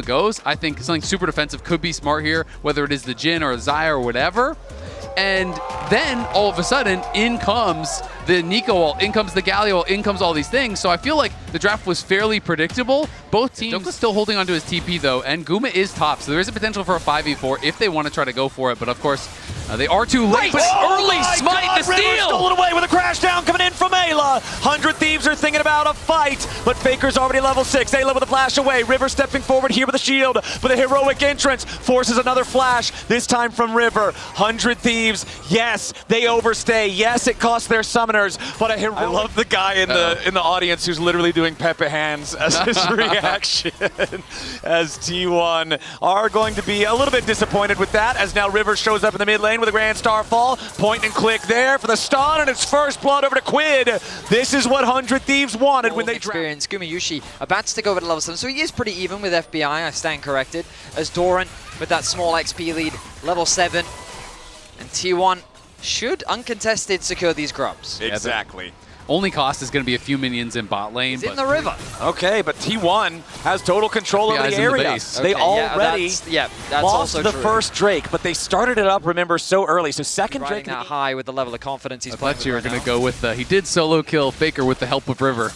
goes. I think something super defensive could be smart here, whether it is the Jhin or a Xayah or whatever. And then all of a sudden, in comes the Nico ult, in comes the Galio ult, in comes all these things. So I feel like the draft was fairly predictable. Both teams Doka's still holding onto his TP though, and Guma is top. So there is a potential for a 5v4 if they want to try to go for it. But of course, they are too late. But early smite to steal! Stolen away with a crash down coming in from Ayla. 100 Thieves are thinking about a fight, but Faker's already level 6. Ayla with a flash away. River stepping forward here with a shield, but a heroic entrance forces another flash, this time from River. 100 Thieves, yes, they overstay. Yes, it costs their summoners, but a heroic... I love the guy in the audience who's literally doing Pepe hands as his reaction, as T1 are going to be a little bit disappointed with that, as now River shows up in the mid lane with a Grand Starfall. Point and click there for the stun, and it's first blood over to Quid. This is what 100 Thieves wanted when they experienced. Gumayushi about to take over to level 7, so he is pretty even with FBI, I stand corrected, as Doran with that small XP lead, level 7, and T1 should uncontested secure these grubs. Exactly. Only cost is going to be a few minions in bot lane. He's in the river. Okay, but T1 has total control over the area. They already that's lost also the true. first Drake, but they started it up, remember, so early. So second Drake that high with the level of confidence he's playing. I thought you were going to go with he did solo kill Faker with the help of River.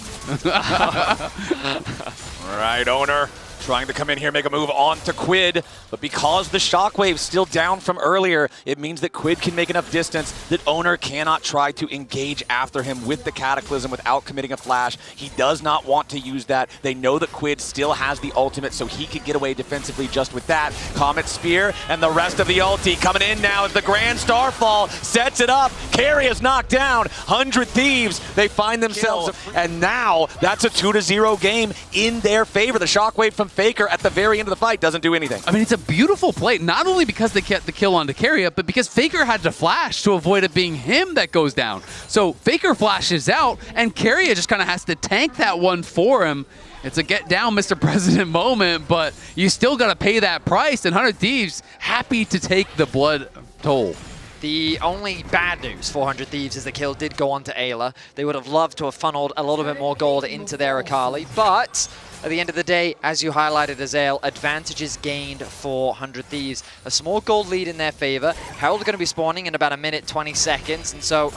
Right, Owner trying to come in here, make a move on to Quid, but because the Shockwave's still down from earlier, it means that Quid can make enough distance that Owner cannot try to engage after him with the Cataclysm without committing a flash. He does not want to use that. They know that Quid still has the ultimate, so he can get away defensively just with that. Comet Spear and the rest of the ulti coming in now as the Grand Starfall sets it up. Carry is knocked down. 100 Thieves, they find themselves, and now that's a 2-0 game in their favor. The Shockwave from Faker at the very end of the fight doesn't do anything. I mean, it's a beautiful play, not only because they get the kill on Dakaria, but because Faker had to flash to avoid it being him that goes down. So Faker flashes out, and Keria just kind of has to tank that one for him. It's a get down, Mr. President moment, but you still got to pay that price, and 100 Thieves happy to take the blood toll. The only bad news for 100 Thieves is the kill did go on to Ayla. They would have loved to have funneled a little bit more gold into their Akali, but at the end of the day, as you highlighted, Azael, advantages gained for 100 Thieves. A small gold lead in their favor. Herald are going to be spawning in about 1 minute, 20 seconds, and so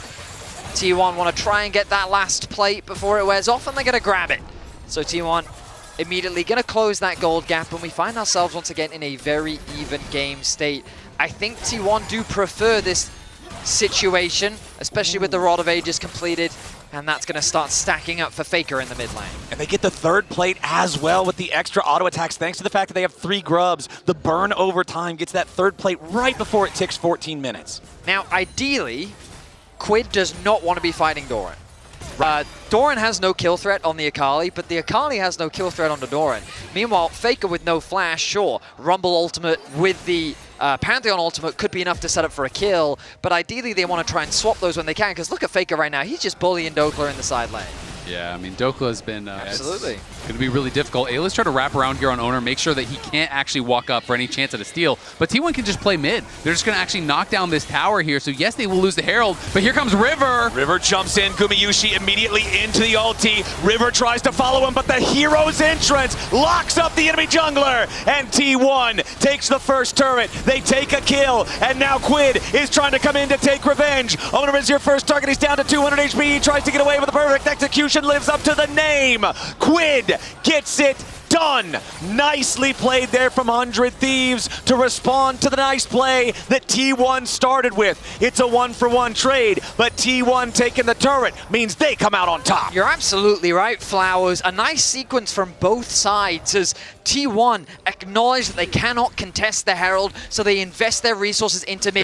T1 want to try and get that last plate before it wears off, and they're going to grab it. So T1 immediately going to close that gold gap, and we find ourselves once again in a very even game state. I think T1 do prefer this situation, especially with the Rod of Ages completed, and that's going to start stacking up for Faker in the mid lane. And they get the third plate as well with the extra auto attacks, thanks to the fact that they have 3 grubs. The burn over time gets that third plate right before it ticks 14 minutes. Now, ideally, Quid does not want to be fighting Doran. Doran has no kill threat on the Akali, but the Akali has no kill threat on the Doran. Meanwhile, Faker with no flash, sure. Rumble ultimate with the Pantheon ultimate could be enough to set up for a kill, but ideally they want to try and swap those when they can, because look at Faker right now. He's just bullying Dokla in the side lane. Yeah, I mean, Dokla has been absolutely going to be really difficult. Ayla's trying to wrap around here on Owner, make sure that he can't actually walk up for any chance at a steal. But T1 can just play mid. They're just going to actually knock down this tower here. So yes, they will lose the Herald, but here comes River. River jumps in, Gumayushi immediately into the ulti. River tries to follow him, but the hero's entrance locks up the enemy jungler. And T1 takes the first turret. They take a kill, and now Quid is trying to come in to take revenge. Owner is your first target. He's down to 200 HP. He tries to get away with a perfect execution. Lives up to the name. Quid gets it done. Nicely played there from 100 Thieves to respond to the nice play that T1 started with. It's a 1-for-1 trade, but T1 taking the turret means they come out on top. You're absolutely right, Flowers. A nice sequence from both sides as T1 acknowledge that they cannot contest the Herald, so they invest their resources into mid.